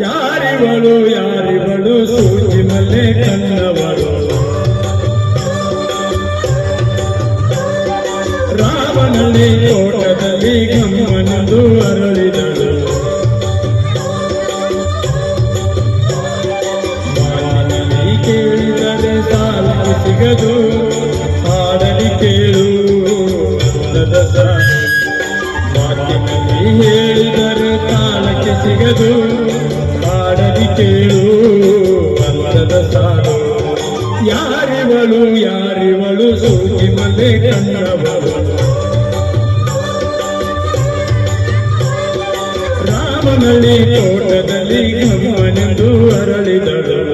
ಯಾರಿವಳು ಸೂಜಿ ಮಲ್ಲೆ ಕನ್ನವಳು ರಾಮನಲ್ಲಿ ತೋಟದಲ್ಲಿ ಗಮ್ಮನದು ಅರಳಿದಳು ಮಾತಿನಲ್ಲಿ ಕೇಳಿದರೆ ಸಾಲಕ್ಕೆ ಸಿಗದು ಹಾಡಲಿ ಕೇಳು ಮಾತಿನಲ್ಲಿ ಹೇಳಿದರೆ ತಾಳಕ್ಕೆ ಸಿಗದು ಹಾಡಲಿ ಕೇಳು ಅಂದದ ಸಾಲು ಯಾರಿವಳು ಸೂಜಿ ಮಲ್ಲೆ ಕನ್ನವಳು ರಾಮನಲ್ಲಿ ತೋಟದಲ್ಲಿ ಗಮ್ಮನೆಂದು ಅರಳಿದಳು